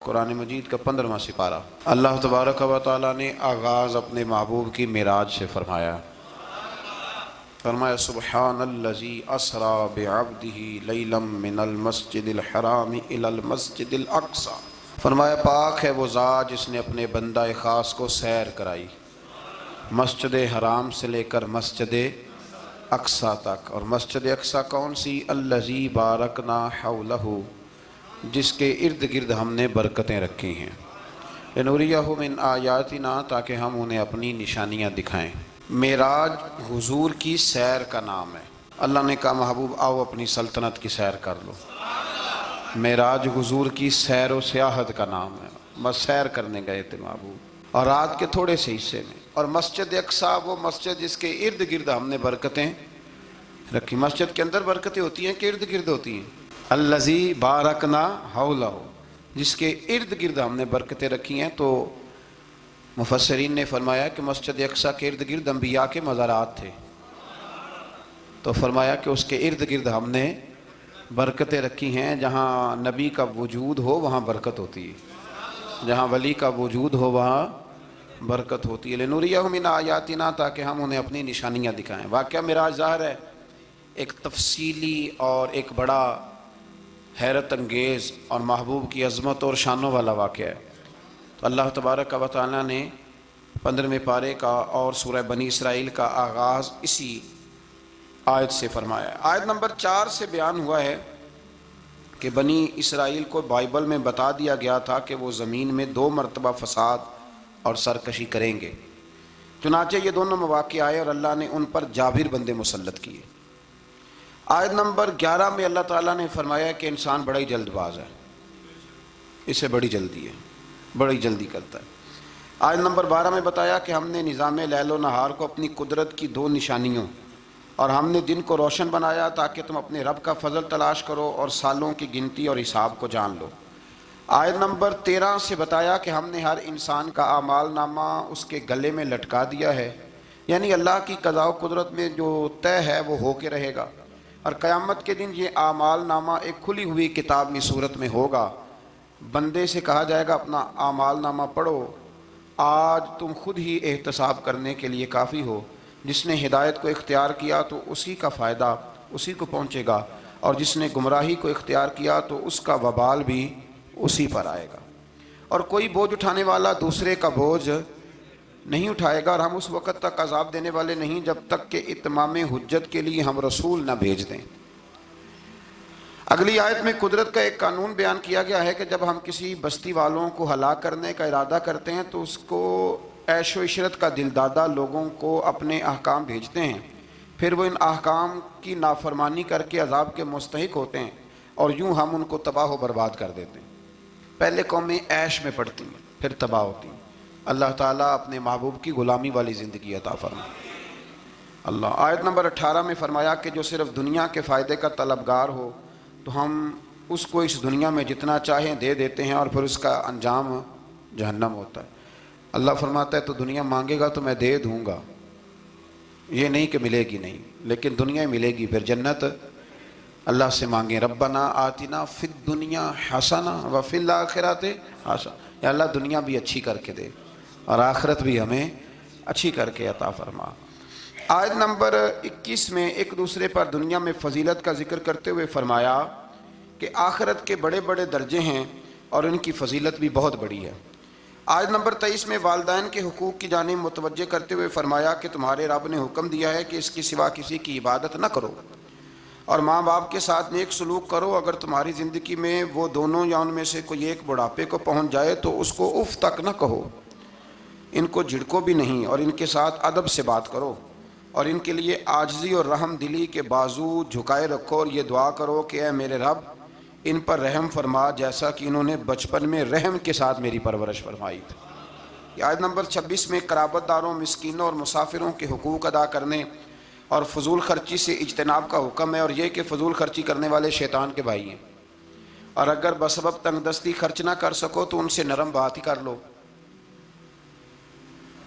قرآن مجید کا 15واں سپارہ۔ اللہ تبارک و تعالیٰ نے آغاز اپنے محبوب کی معراج سے فرمایا۔ سبحان الذی اسری بعبدہ لیلا من المسجد الحرام الی المسجد الاقصی۔ فرمایا پاک ہے وہ ذات جس نے اپنے بندہ خاص کو سیر کرائی مسجد حرام سے لے کر مسجد اقصی تک۔ اور مسجد اقصی کون سی؟ الذی بارکنا حولہ، جس کے ارد گرد ہم نے برکتیں رکھی ہیں۔ لنوریہ من آیاتنا، تاکہ ہم انہیں اپنی نشانیاں دکھائیں۔ معراج حضور کی سیر کا نام ہے۔ اللہ نے کہا محبوب آؤ اپنی سلطنت کی سیر کر لو۔ معراج حضور کی سیر و سیاحت کا نام ہے، بس سیر کرنے گئے تھے محبوب، اور رات کے تھوڑے سے حصے میں۔ اور مسجد اقصی وہ مسجد جس کے ارد گرد ہم نے برکتیں رکھی۔ مسجد کے اندر برکتیں ہوتی ہیں کہ ارد گرد ہوتی ہیں؟ الذی بارکنا حولہ، جس کے ارد گرد ہم نے برکتیں رکھی ہیں۔ تو مفسرین نے فرمایا کہ مسجد اقصی کے ارد گرد انبیاء کے مزارات تھے، تو فرمایا کہ اس کے ارد گرد ہم نے برکتیں رکھی ہیں۔ جہاں نبی کا وجود ہو وہاں برکت ہوتی ہے، جہاں ولی کا وجود ہو وہاں برکت ہوتی ہے۔ لنوریہ من آیاتنا، تاکہ ہم انہیں اپنی نشانیاں دکھائیں۔ واقعہ معراج ظاہر ہے ایک تفصیلی اور ایک بڑا حیرت انگیز اور محبوب کی عظمت اور شانوں والا واقعہ ہے۔ تو اللہ تبارک و تعالیٰ نے 15ویں پارے کا اور سورہ بنی اسرائیل کا آغاز اسی آیت سے فرمایا ہے۔ آیت نمبر 4 سے بیان ہوا ہے کہ بنی اسرائیل کو بائبل میں بتا دیا گیا تھا کہ وہ زمین میں 2 مرتبہ فساد اور سرکشی کریں گے۔ چنانچہ یہ دونوں مواقع آئے اور اللہ نے ان پر جابر بندے مسلط کیے۔ آیت نمبر 11 میں اللہ تعالیٰ نے فرمایا کہ انسان بڑا ہی جلد باز ہے، اسے بڑی جلدی ہے، بڑی جلدی کرتا ہے۔ آیت نمبر 12 میں بتایا کہ ہم نے نظام لیل و نہار کو اپنی قدرت کی 2 نشانیوں، اور ہم نے دن کو روشن بنایا تاکہ تم اپنے رب کا فضل تلاش کرو اور سالوں کی گنتی اور حساب کو جان لو۔ آیت نمبر 13 سے بتایا کہ ہم نے ہر انسان کا اعمال نامہ اس کے گلے میں لٹکا دیا ہے، یعنی اللہ کی قضاء و قدرت میں جو طے ہے وہ ہو کے رہے گا، اور قیامت کے دن یہ اعمال نامہ ایک کھلی ہوئی کتاب کی صورت میں ہوگا۔ بندے سے کہا جائے گا اپنا اعمال نامہ پڑھو، آج تم خود ہی احتساب کرنے کے لیے کافی ہو۔ جس نے ہدایت کو اختیار کیا تو اسی کا فائدہ اسی کو پہنچے گا، اور جس نے گمراہی کو اختیار کیا تو اس کا وبال بھی اسی پر آئے گا۔ اور کوئی بوجھ اٹھانے والا دوسرے کا بوجھ نہیں اٹھائے گا، اور ہم اس وقت تک عذاب دینے والے نہیں جب تک کہ اتمام حجت کے لیے ہم رسول نہ بھیج دیں۔ اگلی آیت میں قدرت کا ایک قانون بیان کیا گیا ہے کہ جب ہم کسی بستی والوں کو ہلاک کرنے کا ارادہ کرتے ہیں تو اس کو عیش و عشرت کا دلدادہ لوگوں کو اپنے احکام بھیجتے ہیں، پھر وہ ان احکام کی نافرمانی کر کے عذاب کے مستحق ہوتے ہیں، اور یوں ہم ان کو تباہ و برباد کر دیتے ہیں۔ پہلے قومیں عیش میں پڑتی ہیں پھر تباہ ہوتی ہیں۔ اللہ تعالیٰ اپنے محبوب کی غلامی والی زندگی عطا فرمائے۔ اللہ آیت نمبر 18 میں فرمایا کہ جو صرف دنیا کے فائدے کا طلبگار ہو تو ہم اس کو اس دنیا میں جتنا چاہیں دے دیتے ہیں، اور پھر اس کا انجام جہنم ہوتا ہے۔ اللہ فرماتا ہے تو دنیا مانگے گا تو میں دے دوں گا، یہ نہیں کہ ملے گی نہیں، لیکن دنیا ملے گی۔ پھر جنت اللہ سے مانگیں ربنا آتنا فی الدنیا حسنہ وفی الآخرۃ حسنہ، یا اللہ دنیا بھی اچھی کر کے دے اور آخرت بھی ہمیں اچھی کر کے عطا فرما۔ آیت نمبر 21 میں ایک دوسرے پر دنیا میں فضیلت کا ذکر کرتے ہوئے فرمایا کہ آخرت کے بڑے بڑے درجے ہیں اور ان کی فضیلت بھی بہت بڑی ہے۔ آیت نمبر 23 میں والدین کے حقوق کی جانب متوجہ کرتے ہوئے فرمایا کہ تمہارے رب نے حکم دیا ہے کہ اس کے سوا کسی کی عبادت نہ کرو، اور ماں باپ کے ساتھ نیک سلوک کرو۔ اگر تمہاری زندگی میں وہ دونوں یا ان میں سے کوئی ایک بڑھاپے کو پہنچ جائے تو اس کو اف تک نہ کہو، ان کو جھڑکو بھی نہیں، اور ان کے ساتھ ادب سے بات کرو، اور ان کے لیے عاجزی اور رحم دلی کے بازو جھکائے رکھو، اور یہ دعا کرو کہ اے میرے رب ان پر رحم فرما جیسا کہ انہوں نے بچپن میں رحم کے ساتھ میری پرورش فرمائی تھی۔ آیت نمبر 26 میں قرابت داروں، مسکینوں اور مسافروں کے حقوق ادا کرنے اور فضول خرچی سے اجتناب کا حکم ہے، اور یہ کہ فضول خرچی کرنے والے شیطان کے بھائی ہیں، اور اگر بسبب تنگ دستی خرچ نہ کر سکو تو ان سے نرم بات ہی کر لو۔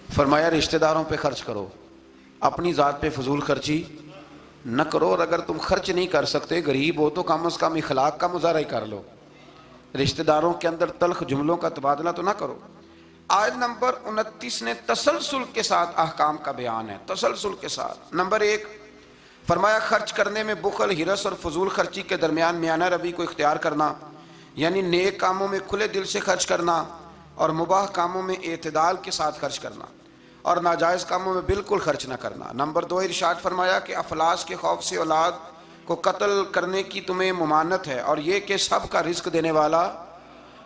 فرمایا رشتہ داروں پہ خرچ کرو، اپنی ذات پہ فضول خرچی نہ کرو، اور اگر تم خرچ نہیں کر سکتے غریب ہو تو کم از کم اخلاق کا مظاہرہ ہی کر لو۔ رشتہ داروں کے اندر تلخ جملوں کا تبادلہ تو نہ کرو۔ آیت نمبر 29 نے تسلسل کے ساتھ احکام کا بیان ہے، تسلسل کے ساتھ۔ نمبر 1 فرمایا خرچ کرنے میں بخل، ہرس اور فضول خرچی کے درمیان میانہ روی کو اختیار کرنا، یعنی نیک کاموں میں کھلے دل سے خرچ کرنا اور مباح کاموں میں اعتدال کے ساتھ خرچ کرنا، اور ناجائز کاموں میں بالکل خرچ نہ کرنا۔ نمبر 2 ارشاد فرمایا کہ افلاس کے خوف سے اولاد کو قتل کرنے کی تمہیں ممانعت ہے، اور یہ کہ سب کا رزق دینے والا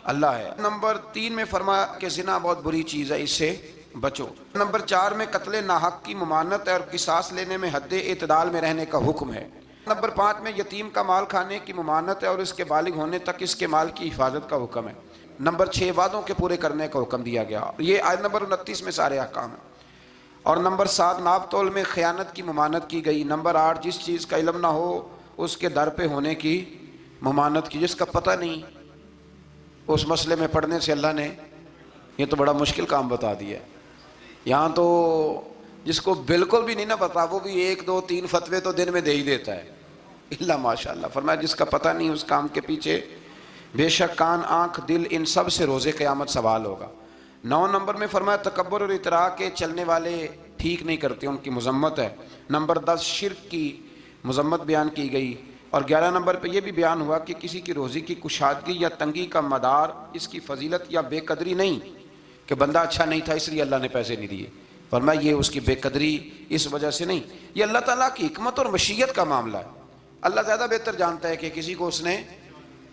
اللہ ہے۔ نمبر 3 میں فرمایا کہ زنا بہت بری چیز ہے، اس سے بچو۔ نمبر 4 میں قتل ناحق کی ممانعت ہے اور قصاص لینے میں حد اعتدال میں رہنے کا حکم ہے۔ نمبر 5 میں یتیم کا مال کھانے کی ممانعت ہے اور اس کے بالغ ہونے تک اس کے مال کی حفاظت کا حکم ہے۔ نمبر 6 وعدوں کے پورے کرنے کا حکم دیا گیا، یہ آیت نمبر 29 میں سارے احکام ہیں۔ اور نمبر 7 ناپ تول میں خیانت کی ممانعت کی گئی۔ نمبر 8 جس چیز کا علم نہ ہو اس کے در پہ ہونے کی ممانعت کی، جس کا پتہ نہیں اس مسئلے میں پڑھنے سے اللہ نے یہ تو بڑا مشکل کام بتا دیا ہے۔ یہاں تو جس کو بالکل بھی نہیں نہ پتا وہ بھی 1 2 3 فتوے تو دن میں دے ہی دیتا ہے، اللہ ماشاء اللہ۔ فرمایا جس کا پتہ نہیں اس کام کے پیچھے بے شک کان آنکھ دل ان سب سے روز قیامت سوال ہوگا۔ 9 نمبر میں فرمایا تکبر اور اطراء کے چلنے والے ٹھیک نہیں کرتے، ان کی مذمت ہے۔ نمبر 10 شرک کی مذمت بیان کی گئی، اور 11 نمبر پہ یہ بھی بیان ہوا کہ کسی کی روزی کی کشادگی یا تنگی کا مدار اس کی فضیلت یا بے قدری نہیں کہ بندہ اچھا نہیں تھا اس لیے اللہ نے پیسے نہیں دیے، فرمایا یہ اس کی بے قدری اس وجہ سے نہیں، یہ اللہ تعالیٰ کی حکمت اور مشیت کا معاملہ ہے۔ اللہ زیادہ بہتر جانتا ہے کہ کسی کو اس نے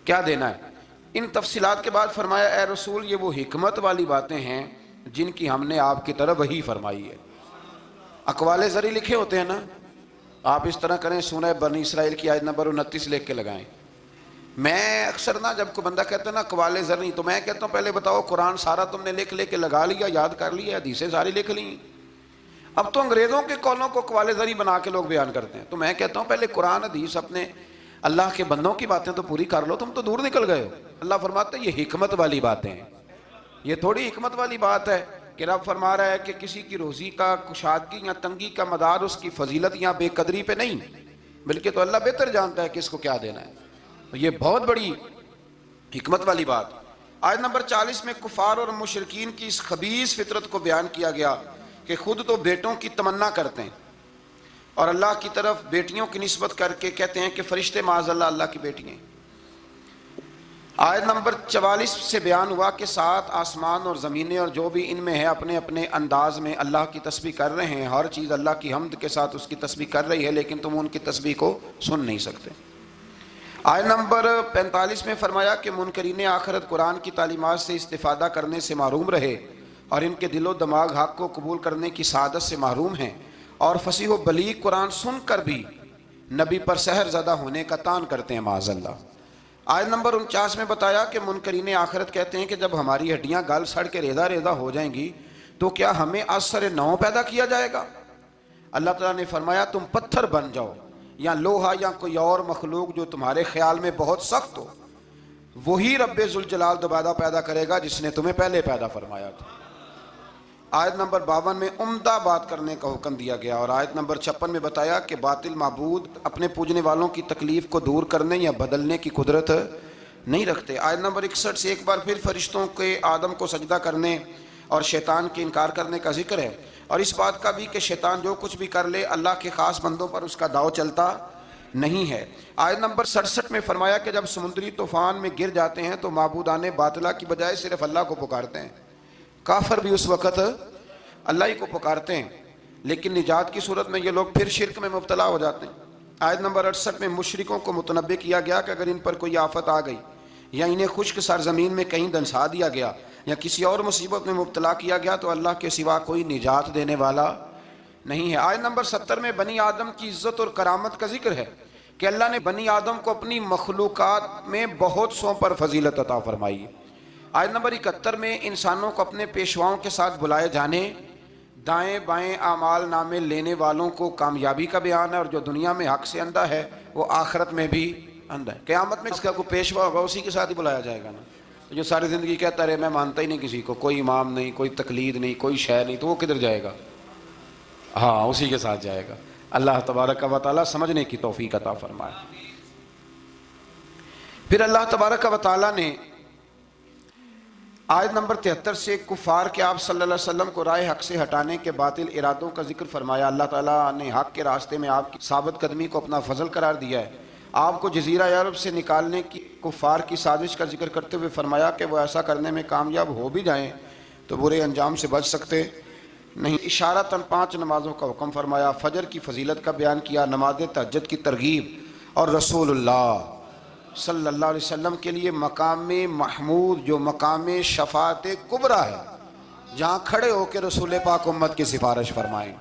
کیا دینا ہے۔ ان تفصیلات کے بعد فرمایا اے رسول یہ وہ حکمت والی باتیں ہیں جن کی ہم نے آپ کی طرف وحی فرمائی ہے۔ اقوال زری لکھے ہوتے ہیں نا، آپ اس طرح کریں سورہ بنی اسرائیل کی آیت نمبر 29 لکھ کے لگائیں۔ میں اکثر نا جب کوئی بندہ کہتا ہے نا اقوال زری، تو میں کہتا ہوں پہلے بتاؤ قرآن سارا تم نے لکھ کے لگا لیا، یاد کر لیا، حدیثیں ساری لکھ لی؟ اب تو انگریزوں کے قولوں کو اقوال زری بنا کے لوگ بیان کرتے ہیں، تو میں کہتا ہوں پہلے قرآن حدیث اپنے اللہ کے بندوں کی باتیں تو پوری کر لو، تم تو دور نکل گئے ہو۔ اللہ فرماتا ہے یہ حکمت والی باتیں ہیں، یہ تھوڑی حکمت والی بات ہے کہ رب فرما رہا ہے کہ کسی کی روزی کا کشادگی یا تنگی کا مدار اس کی فضیلت یا بے قدری پہ نہیں، بلکہ تو اللہ بہتر جانتا ہے کہ اس کو کیا دینا ہے، تو یہ بہت بڑی حکمت والی بات۔ آیت نمبر 40 میں کفار اور مشرکین کی اس خبیث فطرت کو بیان کیا گیا کہ خود تو بیٹوں کی تمنا کرتے ہیں اور اللہ کی طرف بیٹیوں کی نسبت کر کے کہتے ہیں کہ فرشتے معاذ اللہ اللہ کی بیٹی ہیں۔ آیت نمبر 44 سے بیان ہوا کہ 7 آسمان اور زمینیں اور جو بھی ان میں ہے اپنے اپنے انداز میں اللہ کی تسبیح کر رہے ہیں، ہر چیز اللہ کی حمد کے ساتھ اس کی تسبیح کر رہی ہے، لیکن تم ان کی تسبیح کو سن نہیں سکتے۔ آیت نمبر 45 میں فرمایا کہ منکرین آخرت قرآن کی تعلیمات سے استفادہ کرنے سے محروم رہے اور ان کے دل و دماغ حق کو قبول کرنے کی سعادت سے محروم ہیں، اور فصیح و بلیغ قرآن سن کر بھی نبی پر سحر زدہ ہونے کا تان کرتے ہیں معاذ اللہ۔ آیت نمبر 49 میں بتایا کہ منکرین آخرت کہتے ہیں کہ جب ہماری ہڈیاں گل سڑ کے ریزہ ریزہ ہو جائیں گی تو کیا ہمیں از سر نو پیدا کیا جائے گا؟ اللہ تعالیٰ نے فرمایا تم پتھر بن جاؤ یا لوہا یا کوئی اور مخلوق جو تمہارے خیال میں بہت سخت ہو، وہی رب ذوالجلال دوبارہ پیدا کرے گا جس نے تمہیں پہلے پیدا فرمایا تھا۔ آیت نمبر 52 میں عمدہ بات کرنے کا حکم دیا گیا، اور آیت نمبر 56 میں بتایا کہ باطل معبود اپنے پوجنے والوں کی تکلیف کو دور کرنے یا بدلنے کی قدرت نہیں رکھتے۔ آیت نمبر 61 سے ایک بار پھر فرشتوں کے آدم کو سجدہ کرنے اور شیطان کے انکار کرنے کا ذکر ہے، اور اس بات کا بھی کہ شیطان جو کچھ بھی کر لے اللہ کے خاص بندوں پر اس کا داؤ چلتا نہیں ہے۔ آیت نمبر 67 میں فرمایا کہ جب سمندری طوفان میں گر جاتے ہیں تو معبودان باطلہ کی بجائے صرف اللہ کو پکارتے ہیں، کافر بھی اس وقت اللہ ہی کو پکارتے ہیں، لیکن نجات کی صورت میں یہ لوگ پھر شرک میں مبتلا ہو جاتے ہیں۔ آیت نمبر 68 میں مشرکوں کو متنبع کیا گیا کہ اگر ان پر کوئی آفت آ گئی یا انہیں خشک سرزمین میں کہیں دنسا دیا گیا یا کسی اور مصیبت میں مبتلا کیا گیا تو اللہ کے سوا کوئی نجات دینے والا نہیں ہے۔ آیت نمبر 70 میں بنی آدم کی عزت اور کرامت کا ذکر ہے کہ اللہ نے بنی آدم کو اپنی مخلوقات میں بہت سوں پر فضیلت عطا فرمائی ہے۔ آیت نمبر 71 میں انسانوں کو اپنے پیشواؤں کے ساتھ بلائے جانے، دائیں بائیں اعمال نامے لینے والوں کو کامیابی کا بیان ہے، اور جو دنیا میں حق سے اندھا ہے وہ آخرت میں بھی اندھا ہے۔ قیامت میں اس کا کوئی پیشوا ہوگا اسی کے ساتھ ہی بلایا جائے گا نا، جو ساری زندگی کہتا رہے میں مانتا ہی نہیں کسی کو، کوئی امام نہیں، کوئی تقلید نہیں، کوئی شے نہیں، تو وہ کدھر جائے گا؟ ہاں اسی کے ساتھ جائے گا۔ اللہ تبارک و تعالیٰ سمجھنے کی توفیق عطا فرمائے۔ پھر اللہ تبارک و تعالیٰ نے آیت نمبر 73 سے کفار کے آپ صلی اللہ علیہ وسلم کو رائے حق سے ہٹانے کے باطل ارادوں کا ذکر فرمایا۔ اللہ تعالیٰ نے حق کے راستے میں آپ کی ثابت قدمی کو اپنا فضل قرار دیا ہے۔ آپ کو جزیرہ عرب سے نکالنے کی کفار کی سازش کا ذکر کرتے ہوئے فرمایا کہ وہ ایسا کرنے میں کامیاب ہو بھی جائیں تو برے انجام سے بچ سکتے نہیں۔ اشارتاً 5 نمازوں کا حکم فرمایا، فجر کی فضیلت کا بیان کیا، نماز تہجد کی ترغیب، اور رسول اللہ صلی اللہ علیہ وسلم کے لیے مقام محمود جو مقام شفاعت کبریٰ ہے، جہاں کھڑے ہو کے رسول پاک امت کی سفارش فرمائیں،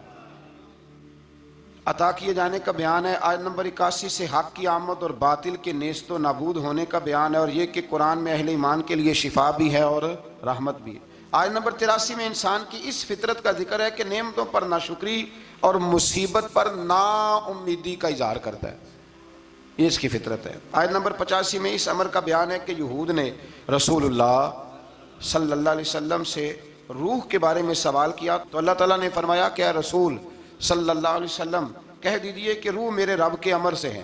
عطا کیے جانے کا بیان ہے۔ آیت نمبر 81 سے حق کی آمد اور باطل کے نیست و نابود ہونے کا بیان ہے، اور یہ کہ قرآن میں اہل ایمان کے لیے شفا بھی ہے اور رحمت بھی ہے۔ آیت نمبر 83 میں انسان کی اس فطرت کا ذکر ہے کہ نعمتوں پر ناشکری اور مصیبت پر نا امیدی کا اظہار کرتا ہے، یہ اس کی فطرت ہے۔ آیت نمبر 85 میں اس امر کا بیان ہے کہ یہود نے رسول اللہ صلی اللہ علیہ وسلم سے روح کے بارے میں سوال کیا تو اللہ تعالیٰ نے فرمایا کہ اے رسول صلی اللہ علیہ وسلم کہہ دیجئے کہ روح میرے رب کے امر سے ہے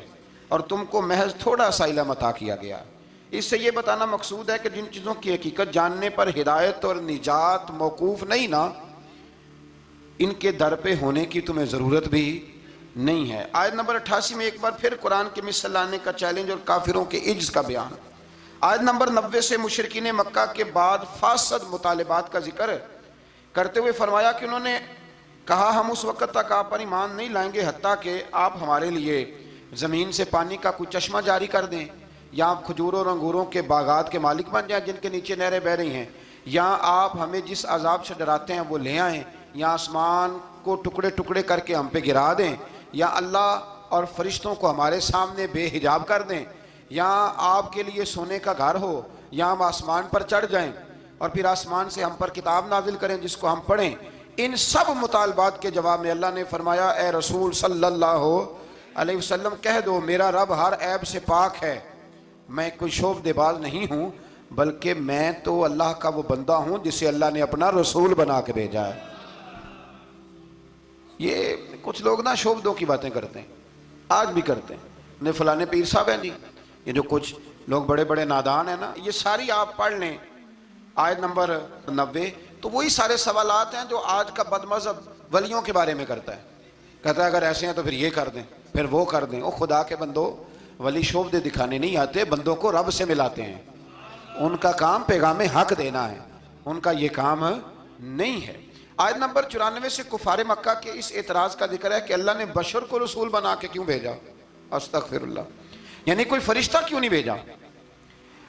اور تم کو محض تھوڑا سا علم عطا کیا گیا۔ اس سے یہ بتانا مقصود ہے کہ جن چیزوں کی حقیقت جاننے پر ہدایت اور نجات موقوف نہیں نا، ان کے در پہ ہونے کی تمہیں ضرورت بھی نہیں ہے۔ آیت نمبر 88 میں ایک بار پھر قرآن کے مثل لانے کا چیلنج اور کافروں کے عجز کا بیان۔ آیت نمبر 90 سے مشرکین مکہ کے بعد فاسد مطالبات کا ذکر کرتے ہوئے فرمایا کہ انہوں نے کہا ہم اس وقت تک آپ پر ایمان نہیں لائیں گے حتیٰ کہ آپ ہمارے لیے زمین سے پانی کا کوئی چشمہ جاری کر دیں، یا آپ کھجوروں اور انگوروں کے باغات کے مالک بن جائیں جن کے نیچے نہریں بہہ رہی ہیں، یا آپ ہمیں جس عذاب سے ڈراتے ہیں وہ لے آئیں، یا آسمان کو ٹکڑے ٹکڑے کر کے ہم پہ گرا دیں، یا اللہ اور فرشتوں کو ہمارے سامنے بے حجاب کر دیں، یا آپ کے لیے سونے کا گھر ہو، یا ہم آسمان پر چڑھ جائیں اور پھر آسمان سے ہم پر کتاب نازل کریں جس کو ہم پڑھیں۔ ان سب مطالبات کے جواب میں اللہ نے فرمایا اے رسول صلی اللہ علیہ وسلم کہہ دو میرا رب ہر عیب سے پاک ہے، میں کوئی شعبدے باز نہیں ہوں، بلکہ میں تو اللہ کا وہ بندہ ہوں جسے اللہ نے اپنا رسول بنا کے بھیجا ہے۔ یہ کچھ لوگ نا شعبدوں کی باتیں کرتے ہیں، آج بھی کرتے ہیں، نے فلانے پیر صاحب ہیں جی، یہ جو کچھ لوگ بڑے بڑے نادان ہیں نا، یہ ساری آپ پڑھ لیں آیت نمبر 90، تو وہی سارے سوالات ہیں جو آج کا بد مذہب ولیوں کے بارے میں کرتا ہے، کہتا ہے اگر ایسے ہیں تو پھر یہ کر دیں پھر وہ کر دیں۔ او خدا کے بندو، ولی شعبدے دکھانے نہیں آتے، بندوں کو رب سے ملاتے ہیں، ان کا کام پیغام حق دینا ہے، ان کا یہ کام نہیں ہے۔ آیت نمبر 94 سے کفار مکہ کے اس اعتراض کا ذکر ہے کہ اللہ نے بشر کو رسول بنا کے کیوں بھیجا، استغفر اللہ، یعنی کوئی فرشتہ کیوں نہیں بھیجا؟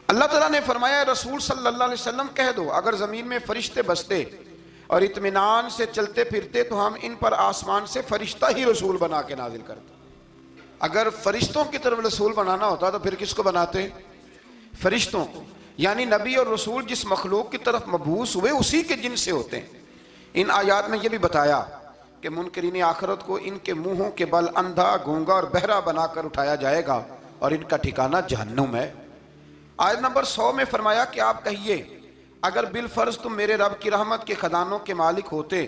اللہ تعالیٰ نے فرمایا رسول صلی اللہ علیہ وسلم کہہ دو اگر زمین میں فرشتے بستے اور اطمینان سے چلتے پھرتے تو ہم ان پر آسمان سے فرشتہ ہی رسول بنا کے نازل کرتے۔ اگر فرشتوں کی طرف رسول بنانا ہوتا تو پھر کس کو بناتے؟ فرشتوں کو، یعنی نبی اور رسول جس مخلوق کی طرف مبعوث ہوئے اسی کے جن سے ہوتے ہیں۔ ان آیات میں یہ بھی بتایا کہ منکرین آخرت کو ان کے منہوں کے بل اندھا، گونگا اور بہرا بنا کر اٹھایا جائے گا اور ان کا ٹھکانہ جہنم ہے۔ آیت نمبر 100 میں فرمایا کہ آپ کہیے اگر بالفرض تم میرے رب کی رحمت کے خزانوں کے مالک ہوتے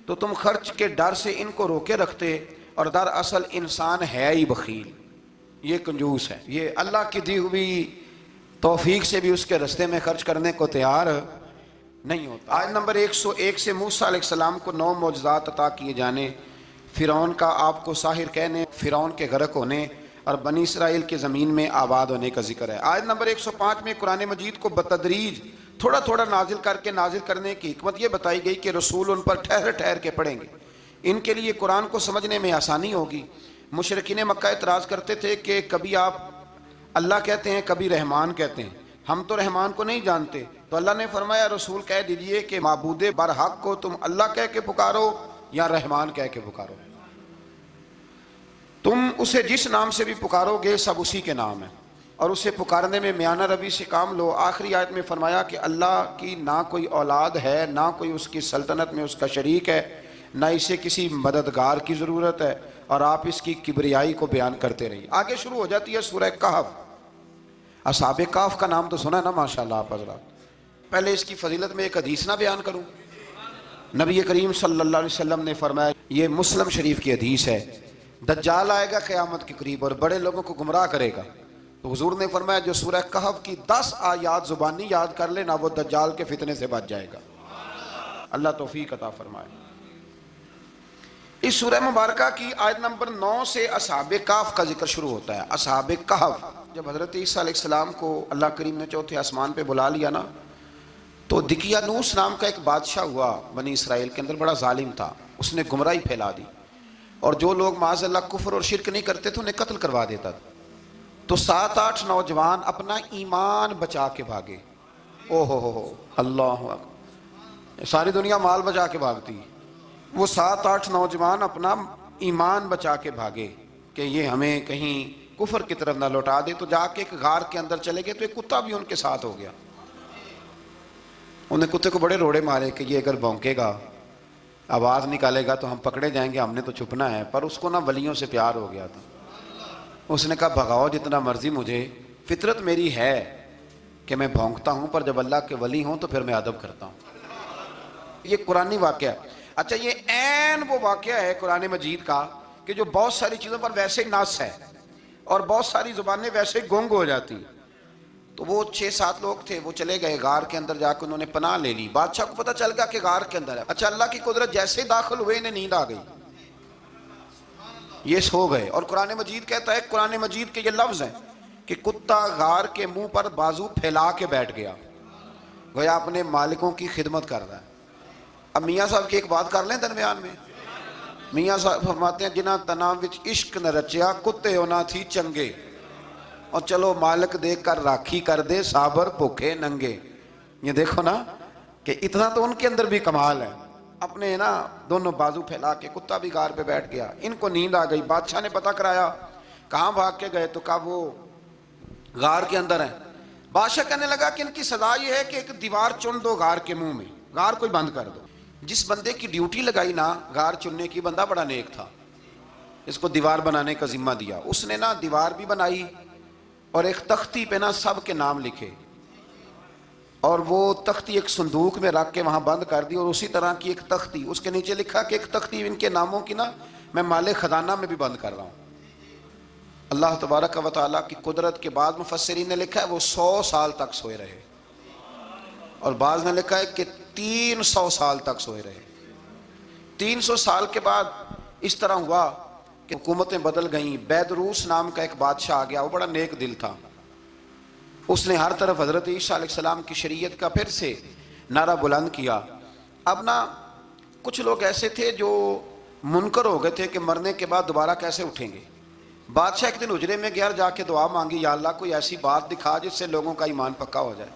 تو تم خرچ کے ڈر سے ان کو روکے رکھتے، اور دراصل انسان ہے ہی بخیل، یہ کنجوس ہے، یہ اللہ کی دی ہوئی توفیق سے بھی اس کے رستے میں خرچ کرنے کو تیار نہیں ہوتا۔ آیت نمبر 101 سے موسیٰ علیہ السلام کو 9 معجزات عطا کیے جانے، فرعون کا آپ کو ساحر کہنے، فرعون کے غرق ہونے اور بنی اسرائیل کے زمین میں آباد ہونے کا ذکر ہے۔ آیت نمبر 105 میں قرآن مجید کو بتدریج تھوڑا تھوڑا نازل کر کے نازل کرنے کی حکمت یہ بتائی گئی کہ رسول ان پر ٹھہر ٹھہر کے پڑھیں گے، ان کے لیے قرآن کو سمجھنے میں آسانی ہوگی۔ مشرکین مکہ اعتراض کرتے تھے کہ کبھی آپ اللہ کہتے ہیں کبھی رحمان کہتے ہیں، ہم تو رحمان کو نہیں جانتے، تو اللہ نے فرمایا رسول کہہ دیجئے کہ معبود برحق کو تم اللہ کہہ کے پکارو یا رحمان کہہ کے پکارو، تم اسے جس نام سے بھی پکارو گے سب اسی کے نام ہے، اور اسے پکارنے میں میانہ روی سے کام لو۔ آخری آیت میں فرمایا کہ اللہ کی نہ کوئی اولاد ہے، نہ کوئی اس کی سلطنت میں اس کا شریک ہے، نہ اسے کسی مددگار کی ضرورت ہے، اور آپ اس کی کبریائی کو بیان کرتے رہیے۔ آگے شروع ہو جاتی ہے سورہ کہف۔ اصحاب کہف کا نام تو سنا نا ماشاءاللہ آپ حضرات۔ پہلے اس کی فضیلت میں ایک حدیث نہ بیان کروں؟ نبی کریم صلی اللہ علیہ وسلم نے فرمایا، یہ مسلم شریف کی حدیث ہے، دجال آئے گا قیامت کے قریب اور بڑے لوگوں کو گمراہ کرے گا، تو حضور نے فرمایا جو سورہ کہف کی 10 آیات زبانی یاد کر لے نا وہ دجال کے فتنے سے بچ جائے گا۔ اللہ توفیق عطا فرمائے۔ اس سورہ مبارکہ کی آیت نمبر 9 سے اصحاب کہف کا ذکر شروع ہوتا ہے۔ اصحاب کہف، جب حضرت عیسیٰ علیہ السلام کو اللہ کریم نے چوتھے آسمان پہ بلا لیا نا، تو دقیانوس نام کا ایک بادشاہ ہوا بنی اسرائیل کے اندر، بڑا ظالم تھا، اس نے گمراہی پھیلا دی، اور جو لوگ معاذ اللہ کفر اور شرک نہیں کرتے تھے انہیں قتل کروا دیتا تھا۔ تو 7-8 نوجوان اپنا ایمان بچا کے بھاگے۔ او ہو اللہ اکبر، ساری دنیا مال بچا کے بھاگتی، وہ 7-8 نوجوان اپنا ایمان بچا کے بھاگے کہ یہ ہمیں کہیں کفر کی طرف نہ لوٹا دے۔ تو جا کے ایک غار کے اندر چلے گئے، تو ایک کتا بھی ان کے ساتھ ہو گیا۔ انہیں کتے کو بڑے روڑے مارے کہ یہ اگر بھونکے گا، آواز نکالے گا تو ہم پکڑے جائیں گے، ہم نے تو چھپنا ہے۔ پر اس کو نا ولیوں سے پیار ہو گیا تھا، اس نے کہا بھگاؤ جتنا مرضی مجھے، فطرت میری ہے کہ میں بھونکتا ہوں، پر جب اللہ کے ولی ہوں تو پھر میں ادب کرتا ہوں۔ یہ قرآنی واقعہ ہے۔ اچھا، یہ عین وہ واقعہ ہے قرآن مجید کا کہ جو بہت ساری چیزوں پر ویسے نص ہے اور بہت ساری زبانیں ویسے گنگ ہو جاتی۔ تو وہ 6-7 لوگ تھے، وہ چلے گئے غار کے اندر، جا کے انہوں نے پناہ لے لی۔ بادشاہ کو پتہ چل گیا کہ غار کے اندر ہے۔ اچھا، اللہ کی قدرت جیسے ہی داخل ہوئے انہیں نیند آ گئی، یہ سو گئے۔ اور قرآن مجید کہتا ہے، قرآن مجید کے یہ لفظ ہیں کہ کتا غار کے منہ پر بازو پھیلا کے بیٹھ گیا، گویا اپنے مالکوں کی خدمت کر رہا ہے۔ اب میاں صاحب کی ایک بات کر لیں درمیان میں، میاں صاحب فرماتے ہیں جنہ تناں وچ عشق نہ رچیا، کتے ہونا تھی چنگے، اور چلو مالک دیکھ کر راکھی کر دے، صابر بھوکے ننگے۔ یہ دیکھو نا کہ اتنا تو ان کے اندر بھی کمال ہے، اپنے نا دونوں بازو پھیلا کے، کتا بھی غار پہ بیٹھ گیا۔ ان کو نیند آ گئی، بادشاہ نے پتہ کرایا، کہاں بھاگ کے گئے؟ تو کہا وہ غار کے اندر ہیں۔ بادشاہ کہنے لگا کہ ان کی سزا یہ ہے کہ ایک دیوار چن دو غار کے منہ میں، غار کوئی بند کر دو۔ جس بندے کی ڈیوٹی لگائی نا غار چننے کی، بندہ بڑا نیک تھا، اس کو دیوار بنانے کا ذمہ دیا، اس نے نا دیوار بھی بنائی اور ایک تختی پہ نا سب کے نام لکھے، اور وہ تختی ایک صندوق میں رکھ کے وہاں بند کر دی، اور اسی طرح کی ایک تختی اس کے نیچے لکھا کہ ایک تختی ان کے ناموں کی نا میں مال خزانہ میں بھی بند کر رہا ہوں۔ اللہ تبارک و تعالیٰ کی قدرت کے بعد مفسرین نے لکھا ہے وہ 100 سال تک سوئے رہے، اور بعض نے لکھا ہے کہ 300 سال تک سوئے رہے۔ 300 سال کے بعد اس طرح ہوا کہ حکومتیں بدل گئیں۔ بیدروس نام کا ایک بادشاہ آ گیا، وہ بڑا نیک دل تھا، اس نے ہر طرف حضرت عیسیٰ علیہ السلام کی شریعت کا پھر سے نعرہ بلند کیا۔ اب نا کچھ لوگ ایسے تھے جو منکر ہو گئے تھے کہ مرنے کے بعد دوبارہ کیسے اٹھیں گے۔ بادشاہ ایک دن حجرے میں گیا، جا کے دعا مانگی، یا اللہ کوئی ایسی بات دکھا جس سے لوگوں کا ایمان پکا ہو جائے۔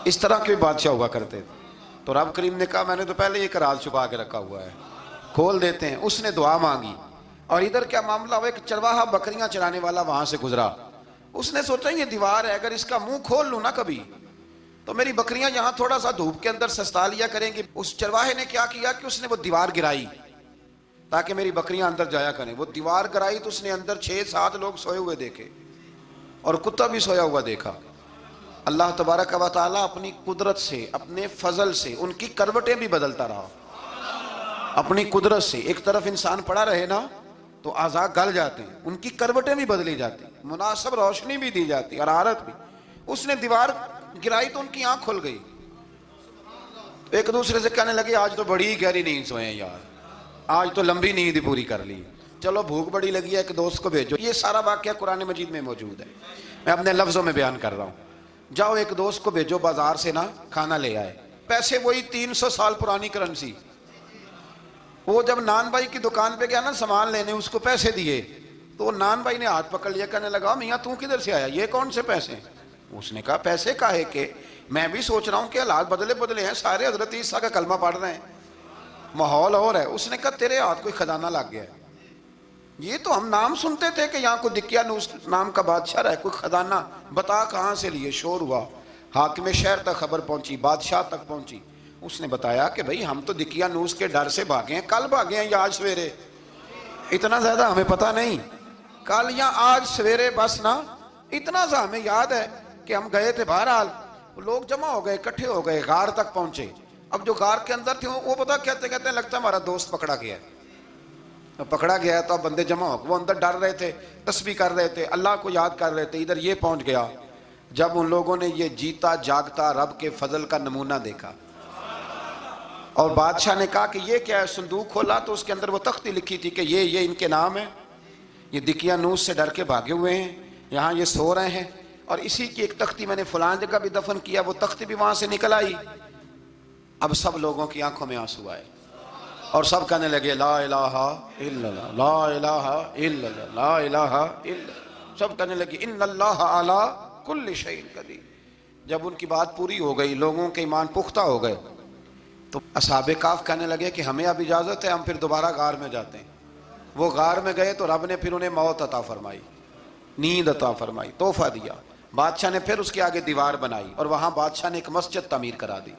اس طرح کے بادشاہ ہوا کرتے تھے۔ تو رب کریم نے کہا میں نے تو پہلے ایک راز چھپا کے رکھا ہوا ہے، کھول دیتے ہیں۔ اس نے دعا مانگی، اور ادھر کیا معاملہ ہوا، ایک چرواہا بکریاں چرانے والا وہاں سے گزرا، اس نے سوچا یہ دیوار ہے، اگر اس کا منہ کھول لوں نا کبھی تو میری بکریاں یہاں تھوڑا سا دھوپ کے اندر سستا لیا کریں گی۔ اس چرواہے نے کیا کیا کہ اس نے وہ دیوار گرائی تاکہ میری بکریاں اندر جایا کریں۔ وہ دیوار گرائی تو اس نے اندر 6-7 لوگ سوئے ہوئے دیکھے، اور کتا بھی سویا ہوا دیکھا۔ اللہ تبارک و تعالیٰ اپنی قدرت سے، اپنے فضل سے ان کی کروٹیں بھی بدلتا رہا، اپنی قدرت سے۔ ایک طرف انسان پڑا رہے نا تو اعضاء گل جاتے ہیں، ان کی کروٹیں بھی بدلی جاتی، مناسب روشنی بھی دی جاتی، حرارت بھی۔ اس نے دیوار گرائی تو ان کی آنکھ کھل گئی، ایک دوسرے سے کہنے لگے آج تو بڑی گہری نیند سوئے ہیں یار، آج تو لمبی نیند پوری کر لی، چلو بھوک بڑی لگی ہے ایک دوست کو بھیجو۔ یہ سارا واقعہ قرآن مجید میں موجود ہے، میں اپنے لفظوں میں بیان کر رہا ہوں۔ جاؤ ایک دوست کو بھیجو بازار سے نا کھانا لے آئے، پیسے وہی 300 سال پرانی کرنسی۔ وہ جب نان بھائی کی دکان پہ گیا نا سامان لینے، اس کو پیسے دیے تو نان بھائی نے ہاتھ پکڑ لیا، کہنے لگا میاں تو کدھر سے آیا، یہ کون سے پیسے؟ اس نے کہا پیسے کاہے کے، میں بھی سوچ رہا ہوں کہ حالات بدلے ہیں، سارے حضرت عیسیٰ کا کلمہ پڑھ رہے ہیں، ماحول اور ہے۔ اس نے کہا تیرے ہاتھ کوئی خزانہ لگ گیا ہے، یہ تو ہم نام سنتے تھے کہ یہاں کوئی دقیانوس نام کا بادشاہ رہے، کوئی خزانہ، بتا کہاں سے لیے؟ شور ہوا، حاکم شہر تک خبر پہنچی، بادشاہ تک پہنچی۔ اس نے بتایا کہ بھئی ہم تو دقیانوس کے ڈر سے بھاگے ہیں، کل بھاگے ہیں یا آج سویرے، اتنا زیادہ ہمیں پتہ نہیں، کل یا آج سویرے بس نا اتنا سا ہمیں یاد ہے کہ ہم گئے تھے۔ بہرحال لوگ جمع ہو گئے، اکٹھے ہو گئے، غار تک پہنچے۔ اب جو غار کے اندر تھے وہ پتہ کہتے کہتے لگتا ہے ہمارا دوست پکڑا گیا ہے، پکڑا گیا تو اب بندے جمع ہو، وہ اندر ڈر رہے تھے، تسبیح کر رہے تھے، اللہ کو یاد کر رہے تھے، ادھر یہ پہنچ گیا جب ان لوگوں نے یہ جیتا جاگتا رب کے فضل کا نمونہ دیکھا، اور بادشاہ نے کہا کہ یہ کیا ہے؟ صندوق کھولا تو اس کے اندر وہ تختی لکھی تھی کہ یہ ان کے نام ہے، یہ دقیانوس سے ڈر کے بھاگے ہوئے ہیں، یہاں یہ سو رہے ہیں، اور اسی کی ایک تختی میں نے فلاں جگہ بھی دفن کیا، وہ تختی بھی وہاں سے نکل آئی۔ اب سب لوگوں کی آنکھوں میں آنسو آئے اور سب کہنے لگے لا الہ الا اللہ، لا الہ الا اللہ، لا الہ الا اللہ، سب کہنے لگے ان اللہ علی کل شیء قدیر۔ جب ان کی بات پوری ہو گئی، لوگوں کے ایمان پختہ ہو گئے، تو اصحاب کہف کہنے لگے کہ ہمیں اب اجازت ہے، ہم پھر دوبارہ غار میں جاتے ہیں۔ وہ غار میں گئے تو رب نے پھر انہیں موت عطا فرمائی، نیند عطا فرمائی، تحفہ دیا۔ بادشاہ نے پھر اس کے آگے دیوار بنائی اور وہاں بادشاہ نے ایک مسجد تعمیر کرا دی،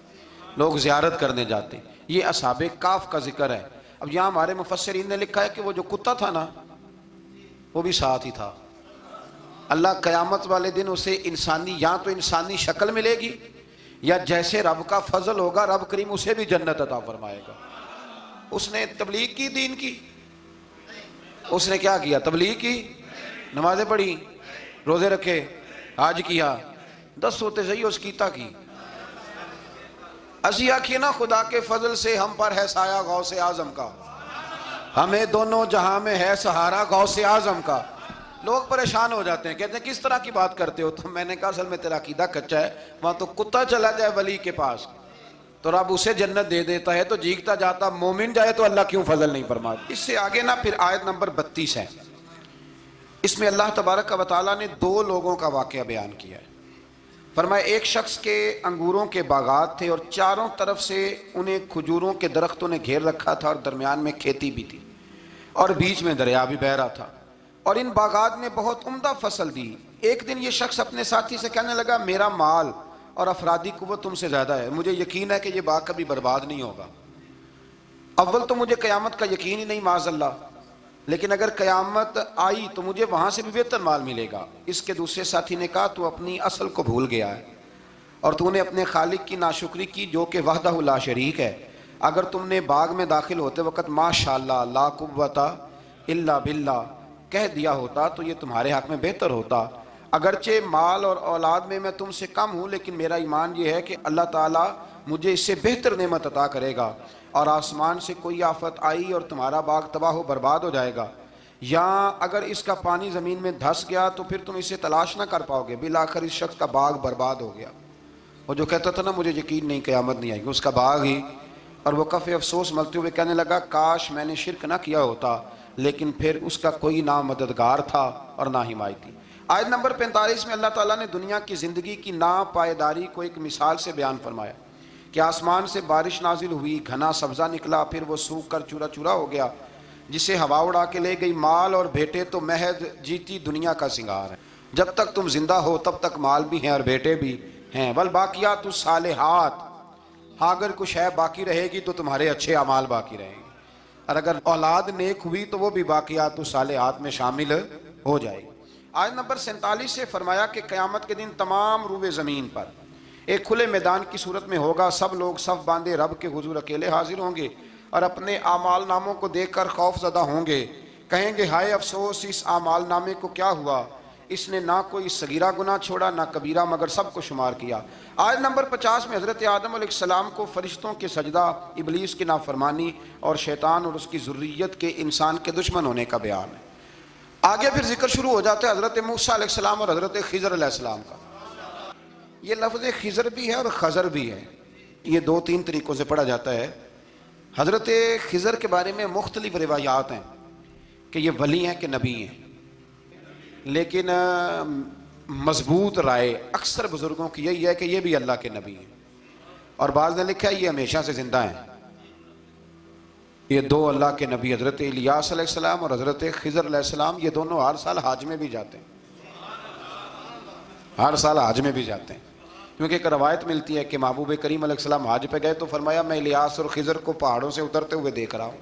لوگ زیارت کرنے جاتے ہیں۔ یہ اصحاب کہف کا ذکر ہے۔ اب یہاں ہمارے مفسرین نے لکھا ہے کہ وہ جو کتا تھا نا، وہ بھی ساتھ ہی تھا۔ اللہ قیامت والے دن اسے انسانی، یا تو انسانی شکل ملے گی، یا جیسے رب کا فضل ہوگا رب کریم اسے بھی جنت عطا فرمائے گا۔ اس نے تبلیغ کی، دین کی، اس نے کیا کیا؟ تبلیغ کی، نمازیں پڑھی، روزے رکھے، حج کیا، 10 ہوتے صحیح اس کیتا کی۔ اسی آکھیے نا خدا کے فضل سے ہم پر ہے سایہ غوث اعظم کا، ہمیں دونوں جہاں میں ہے سہارا غوث اعظم کا۔ لوگ پریشان ہو جاتے ہیں، کہتے ہیں کس طرح کی بات کرتے ہو؟ تو میں نے کہا اصل میں تیرا عقیدہ کچا ہے، وہاں تو کتا چلا جائے ولی کے پاس تو رب اسے جنت دے دیتا ہے، تو جیگتا جاتا مومن جائے تو اللہ کیوں فضل نہیں فرماتا؟ اس سے آگے نا پھر آیت نمبر 32 ہے، اس میں اللہ تبارک و تعالیٰ نے 2 لوگوں کا واقعہ بیان کیا ہے۔ فرمایا ایک شخص کے انگوروں کے باغات تھے اور چاروں طرف سے انہیں کھجوروں کے درختوں نے گھیر رکھا تھا، اور درمیان میں کھیتی بھی تھی، اور بیچ میں دریا بھی بہہ رہا تھا، اور ان باغات میں بہت عمدہ فصل دی۔ ایک دن یہ شخص اپنے ساتھی سے کہنے لگا میرا مال اور افرادی قوت تم سے زیادہ ہے، مجھے یقین ہے کہ یہ باغ کبھی برباد نہیں ہوگا۔ اول تو مجھے قیامت کا یقین ہی نہیں معاذ اللہ، لیکن اگر قیامت آئی تو مجھے وہاں سے بھی بہتر مال ملے گا۔ اس کے دوسرے ساتھی نے کہا تو اپنی اصل کو بھول گیا ہے، اور تو نے اپنے خالق کی ناشکری کی جو کہ وحدہ لا شریک ہے۔ اگر تم نے باغ میں داخل ہوتے وقت ماشاءاللہ لا قوت الا باللہ کہہ دیا ہوتا تو یہ تمہارے حق میں بہتر ہوتا۔ اگرچہ مال اور اولاد میں تم سے کم ہوں، لیکن میرا ایمان یہ ہے کہ اللہ تعالیٰ مجھے اس سے بہتر نعمت عطا کرے گا، اور آسمان سے کوئی آفت آئی اور تمہارا باغ تباہ و برباد ہو جائے گا، یا اگر اس کا پانی زمین میں دھس گیا تو پھر تم اسے تلاش نہ کر پاؤ گے۔ بالآخر اس شخص کا باغ برباد ہو گیا۔ وہ جو کہتا تھا نا مجھے یقین نہیں قیامت نہیں آئے گی، اس کا باغ ہی، اور وہ کفِ افسوس ملتے ہوئے کہنے لگا کاش میں نے شرک نہ کیا ہوتا، لیکن پھر اس کا کوئی نہ مددگار تھا اور نہ حمایتی۔ آیت نمبر 45 میں اللہ تعالیٰ نے دنیا کی زندگی کی ناپائیداری کو ایک مثال سے بیان فرمایا کہ آسمان سے بارش نازل ہوئی، گھنا سبزہ نکلا، پھر وہ سوکھ کر چورا چورا ہو گیا، جسے ہوا اڑا کے لے گئی۔ مال اور بیٹے تو محض جیتی دنیا کا سنگار ہے، جب تک تم زندہ ہو تب تک مال بھی ہیں اور بیٹے بھی ہیں۔ والباقیات الصالحات، اگر کچھ ہے باقی رہے گی تو تمہارے اچھے اعمال باقی رہیں گے، اور اگر اولاد نیک ہوئی تو وہ بھی باقیات الصالحات میں شامل ہو جائے گی۔ آیت نمبر 47 سے فرمایا کہ قیامت کے دن تمام روئے زمین پر ایک کھلے میدان کی صورت میں ہوگا، سب لوگ صف باندھے رب کے حضور اکیلے حاضر ہوں گے اور اپنے اعمال ناموں کو دیکھ کر خوف زدہ ہوں گے، کہیں گے ہائے افسوس اس اعمال نامے کو کیا ہوا، اس نے نہ کوئی صغیرہ گناہ چھوڑا نہ کبیرہ، مگر سب کو شمار کیا۔ آیت نمبر 50 میں حضرت آدم علیہ السلام کو فرشتوں کے سجدہ، ابلیس کی نافرمانی اور شیطان اور اس کی ذریت کے انسان کے دشمن ہونے کا بیان ہے۔ آگے پھر ذکر شروع ہو جاتا ہے حضرت موسیٰ علیہ السلام اور حضرت خضر علیہ السلام کا۔ یہ لفظ خضر بھی ہے اور خضر بھی ہے، یہ 2-3 طریقوں سے پڑھا جاتا ہے۔ حضرت خضر کے بارے میں مختلف روایات ہیں کہ یہ ولی ہیں کہ نبی ہیں، لیکن مضبوط رائے اکثر بزرگوں کی یہی ہے کہ یہ بھی اللہ کے نبی ہیں، اور بعض نے لکھا ہے یہ ہمیشہ سے زندہ ہیں۔ یہ 2 اللہ کے نبی حضرت الیاس علیہ السلام اور حضرت خضر علیہ السلام، یہ دونوں ہر سال حج میں بھی جاتے ہیں، ہر سال حج میں بھی جاتے ہیں، کیونکہ ایک روایت ملتی ہے کہ محبوب کریم علیہ السلام حج پہ گئے تو فرمایا میں الیاس اور خضر کو پہاڑوں سے اترتے ہوئے دیکھ رہا ہوں۔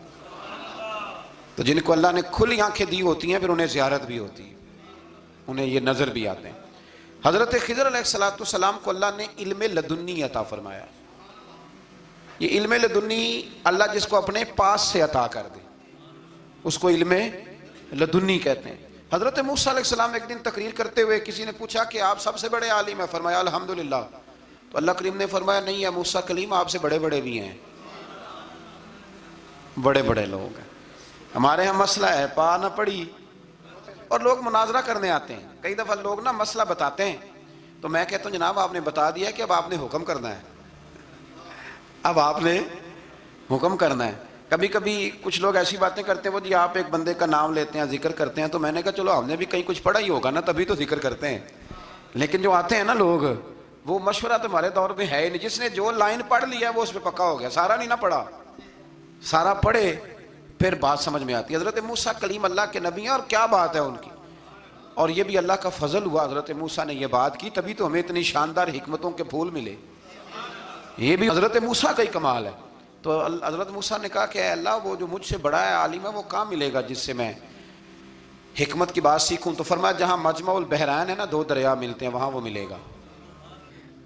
تو جن کو اللہ نے کھلی آنکھیں دی ہوتی ہیں پھر انہیں زیارت بھی ہوتی ہے، انہیں یہ نظر بھی آتے ہیں۔ حضرت خضر علیہ السلام کو اللہ نے علم لدنی عطا فرمایا۔ یہ علم لدنی اللہ جس کو اپنے پاس سے عطا کر دے، اس کو علم لدنی کہتے ہیں۔ حضرت موسیٰ علیہ السلام ایک دن تقریر کرتے ہوئے کسی نے پوچھا کہ آپ سب سے بڑے عالم ہیں، فرمایا الحمدللہ۔ تو اللہ کریم نے فرمایا نہیں ہے موسیٰ کلیم، آپ سے بڑے بڑے بھی ہیں، بڑے بڑے لوگ ہیں۔ ہمارے ہاں مسئلہ ہے پا نہ پڑی اور لوگ مناظرہ کرنے آتے ہیں۔ کئی دفعہ لوگ نا مسئلہ بتاتے ہیں تو میں کہتا ہوں جناب آپ نے بتا دیا کہ اب آپ نے حکم کرنا ہے، اب آپ نے حکم کرنا ہے۔ کبھی کبھی کچھ لوگ ایسی باتیں کرتے ہیں وہ جی آپ ایک بندے کا نام لیتے ہیں ذکر کرتے ہیں، تو میں نے کہا چلو ہم نے بھی کہیں کچھ پڑھا ہی ہوگا نا تبھی تو ذکر کرتے ہیں، لیکن جو آتے ہیں نا لوگ وہ مشورہ تو ہمارے دور میں ہے ہی نہیں۔ جس نے جو لائن پڑھ لیا وہ اس پہ پکا ہو گیا، سارا نہیں نہ پڑھا، سارا پڑھے پھر بات سمجھ میں آتی ہے۔ حضرت موسیٰ کلیم اللہ کے نبی ہیں اور کیا بات ہے ان کی، اور یہ بھی اللہ کا فضل ہوا حضرت موسیٰ نے یہ بات کی تبھی تو ہمیں اتنی شاندار حکمتوں کے پھول ملے، یہ بھی حضرت موسیٰ کا ہی کمال ہے۔ تو حضرت موسیٰ نے کہا کہ اے اللہ وہ جو مجھ سے بڑا ہے عالم ہے وہ کہاں ملے گا جس سے میں حکمت کی بات سیکھوں؟ تو فرمایا جہاں مجمع البحرین ہے نا، دو دریا ملتے ہیں، وہاں وہ ملے گا۔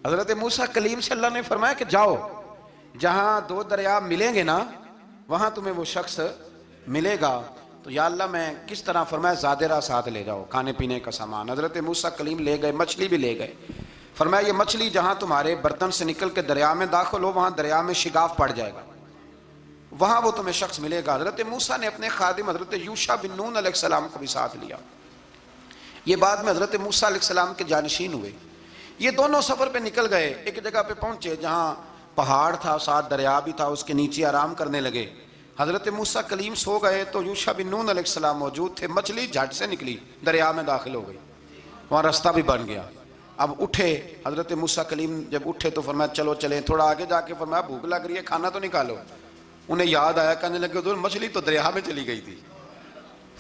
حضرت موسیٰ کلیم سے اللہ نے فرمایا کہ جاؤ جہاں دو دریا ملیں گے نا وہاں تمہیں وہ شخص ملے گا۔ تو یا اللہ میں کس طرح؟ فرمایا زادرہ ساتھ لے جاؤ، کھانے پینے کا سامان۔ حضرت موسیٰ کلیم لے گئے، مچھلی بھی لے گئے۔ فرمایا یہ مچھلی جہاں تمہارے برتن سے نکل کے دریا میں داخل ہو وہاں دریا میں شگاف پڑ جائے گا، وہاں وہ تمہیں شخص ملے گا۔ حضرت موسیٰ نے اپنے خادم حضرت یوشع بن نون علیہ السلام کو بھی ساتھ لیا۔ یہ بعد میں حضرت موسیٰ علیہ السلام کے جانشین ہوئے۔ یہ دونوں سفر پہ نکل گئے، ایک جگہ پہ پہنچے جہاں پہاڑ تھا، ساتھ دریا بھی تھا، اس کے نیچے آرام کرنے لگے۔ حضرت موسیٰ کلیم سو گئے تو یوشع بن نون علیہ السلام موجود تھے، مچھلی جھٹ سے نکلی، دریا میں داخل ہو گئی، وہاں راستہ بھی بن گیا۔ اب اٹھے حضرت موسیٰ کلیم، جب اٹھے تو فرمایا چلو چلیں، تھوڑا آگے جا کے فرمایا بھوک لگ رہی ہے کھانا تو نکالو۔ انہیں یاد آیا، کہنے لگے حضور مچھلی تو دریا میں چلی گئی تھی۔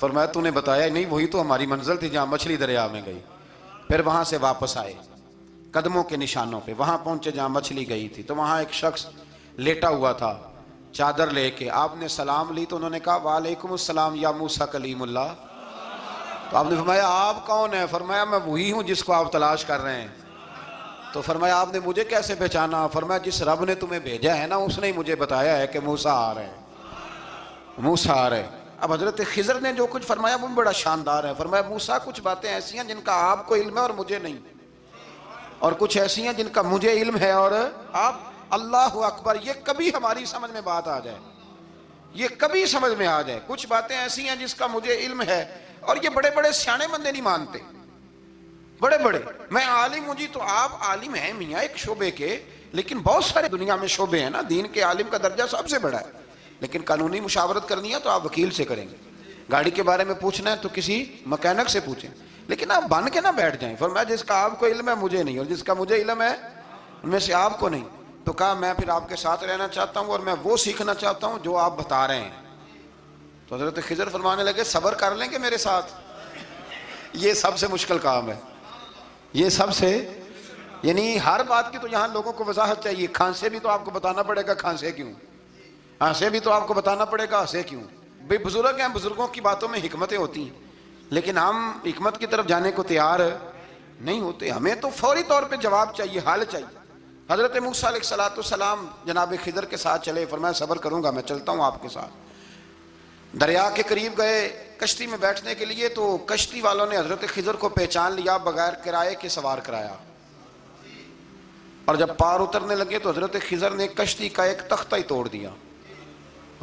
فرمایا تو نے بتایا نہیں، وہی تو ہماری منزل تھی جہاں مچھلی دریا میں گئی۔ پھر وہاں سے واپس آئے قدموں کے نشانوں پہ، وہاں پہنچے جہاں مچھلی گئی تھی تو وہاں ایک شخص لیٹا ہوا تھا چادر لے کے۔ آپ نے سلام لی تو انہوں نے کہا وعلیکم السلام یا موسیٰ کلیم اللہ۔ تو آپ نے فرمایا آپ کون ہیں؟ فرمایا میں وہی ہوں جس کو آپ تلاش کر رہے ہیں۔ تو فرمایا آپ نے مجھے کیسے پہچانا؟ فرمایا جس رب نے تمہیں بھیجا ہے نا اس نے ہی مجھے بتایا ہے کہ موسیٰ آ رہے ہیں، موسیٰ آ رہے ہیں۔ اب حضرت خضر نے جو کچھ فرمایا وہ بڑا شاندار ہے۔ فرمایا موسیٰ کچھ باتیں ایسی ہیں جن کا آپ کو علم ہے اور مجھے نہیں، اور کچھ ایسی ہیں جن کا مجھے علم ہے اور آپ۔ اللہ اکبر، یہ کبھی ہماری سمجھ میں بات آ جائے، یہ کبھی سمجھ میں آ جائے، کچھ باتیں ایسی ہیں جس کا مجھے علم ہے، اور یہ بڑے بڑے سیانے بندے نہیں مانتے، بڑے بڑے میں عالم ہوں جی، تو آپ عالم ہیں میاں ایک شعبے کے، لیکن بہت سارے دنیا میں شعبے ہیں نا، دین کے عالم کا درجہ سب سے بڑا ہے، لیکن قانونی مشاورت کرنی ہے تو آپ وکیل سے کریں گے، گاڑی کے بارے میں پوچھنا ہے تو کسی مکینک سے پوچھیں، لیکن آپ بن کے نہ بیٹھ جائیں۔ فرمایا جس کا آپ کو علم ہے مجھے نہیں، اور جس کا مجھے علم ہے ان میں سے آپ کو نہیں۔ تو کہا میں پھر آپ کے ساتھ رہنا چاہتا ہوں اور میں وہ سیکھنا چاہتا ہوں جو آپ بتا رہے ہیں۔ تو حضرت خضر فرمانے لگے صبر کر لیں گے میرے ساتھ؟ یہ سب سے مشکل کام ہے، یہ سب سے، یعنی ہر بات کی تو یہاں لوگوں کو وضاحت چاہیے۔ کھانسے بھی تو آپ کو بتانا پڑے گا کھانسے کیوں، ہنسے بھی تو آپ کو بتانا پڑے گا ہنسے کیوں۔ بے بزرگ ہیں، بزرگوں کی باتوں میں حکمتیں ہوتی ہیں، لیکن ہم حکمت کی طرف جانے کو تیار نہیں ہوتے، ہمیں تو فوری طور پہ جواب چاہیے، حل چاہیے۔ حضرت موسیٰ علیہ السلام جناب خضر کے ساتھ چلے، فرمایا صبر کروں گا، میں چلتا ہوں آپ کے ساتھ۔ دریا کے قریب گئے کشتی میں بیٹھنے کے لیے تو کشتی والوں نے حضرت خضر کو پہچان لیا، بغیر کرائے کے سوار کرایا، اور جب پار اترنے لگے تو حضرت خضر نے کشتی کا ایک تختہ ہی توڑ دیا۔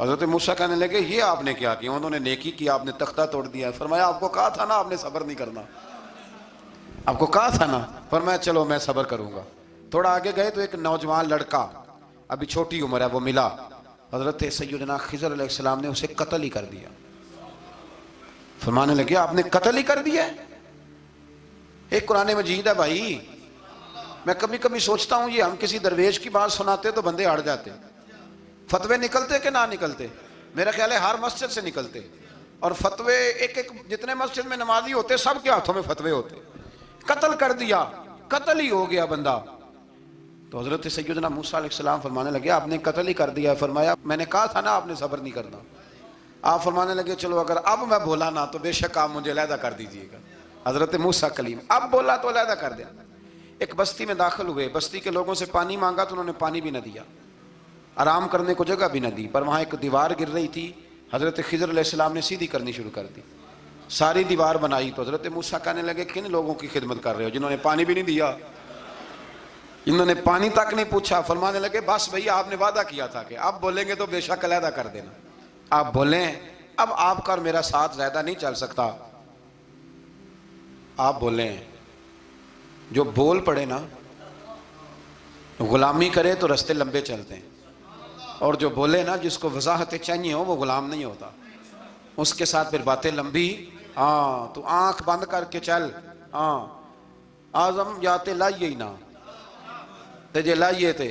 حضرت موسیٰ کہنے لگے یہ آپ نے کیا کیا؟ انہوں نے نیکی کی، آپ نے تختہ توڑ دیا۔ فرمایا آپ کو کہا تھا نا آپ نے صبر نہیں کرنا، آپ کو کہا تھا نا۔ فرمایا چلو میں صبر کروں گا۔ تھوڑا آگے گئے تو ایک نوجوان لڑکا، ابھی چھوٹی عمر ہے، وہ ملا۔ حضرت سیدنا خضر علیہ السلام نے اسے قتل ہی کر دیا۔ فرمانے لگے آپ نے قتل ہی کر دیا؟ ایک قرآن مجید ہے بھائی، میں کبھی کبھی سوچتا ہوں یہ ہم کسی درویش کی بات سناتے تو بندے اڑ جاتے، فتوے نکلتے کہ نہ نکلتے؟ میرا خیال ہے ہر مسجد سے نکلتے، اور فتوے ایک جتنے مسجد میں نمازی ہوتے سب کے ہاتھوں میں فتوے ہوتے۔ قتل کر دیا، قتل ہی ہو گیا بندہ۔ تو حضرت سیدنا موسیٰ علیہ السلام فرمانے لگے آپ نے قتل ہی کر دیا۔ فرمایا میں نے کہا تھا نا آپ نے صبر نہیں کرنا۔ آپ فرمانے لگے چلو اگر اب میں بولا نا تو بے شک آپ مجھے علیحدہ کر دیجئے گا۔ حضرت موسیٰ کلیم اب بولا تو علیحدہ کر دیا۔ ایک بستی میں داخل ہوئے، بستی کے لوگوں سے پانی مانگا تو انہوں نے پانی بھی نہ دیا، آرام کرنے کو جگہ بھی نہ دی، پر وہاں ایک دیوار گر رہی تھی۔ حضرت خضر علیہ السلام نے سیدھی کرنی شروع کر دی، ساری دیوار بنائی تو حضرت موسیٰ کہنے لگے کن لوگوں کی خدمت کر رہے ہو جنہوں نے پانی بھی نہیں دیا، انہوں نے پانی تک نہیں پوچھا۔ فرمانے لگے بس بھئی آپ نے وعدہ کیا تھا کہ اب بولیں گے تو بے شک علیحدہ کر دینا، آپ بولیں اب آپ کا اور میرا ساتھ زیادہ نہیں چل سکتا، آپ بولیں۔ جو بول پڑے نا غلامی کرے تو رستے لمبے چلتے ہیں، اور جو بولے نا جس کو وضاحتیں چاہیے ہو وہ غلام نہیں ہوتا، اس کے ساتھ پھر باتیں لمبی۔ ہاں تو آنکھ بند کر کے چل، ہاں آزم جاتے لائیے ہی نہ تجھے لائیے تھے،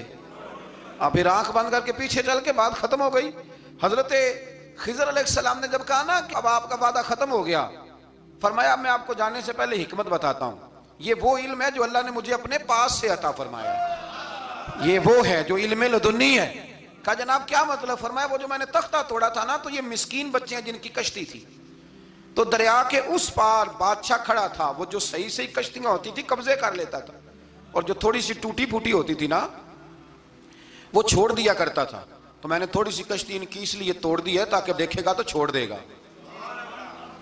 پھر آنکھ بند کر کے پیچھے چل کے بات ختم ہو گئی۔ حضرت خضر علیہ السلام نے جب کہا نا کہ اب آپ کا وعدہ ختم ہو گیا، فرمایا میں آپ کو جانے سے پہلے حکمت بتاتا ہوں، یہ وہ علم ہے جو اللہ نے مجھے اپنے پاس سے عطا فرمایا ہے، یہ وہ ہے جو علم لدنی ہے۔ کہا جناب کیا مطلب؟ فرمایا وہ جو میں نے تختہ توڑا تھا نا تو یہ مسکین بچے ہیں جن کی کشتی تھی، تو دریا کے اس پار بادشاہ کھڑا تھا، وہ جو صحیح صحیح کشتیاں ہوتی تھی قبضے کر لیتا تھا، اور جو تھوڑی سی ٹوٹی پھوٹی ہوتی تھی نا وہ چھوڑ دیا کرتا تھا، تو میں نے تھوڑی سی کشتی ان کی اس لیے توڑ دی ہے تاکہ دیکھے گا تو چھوڑ دے گا،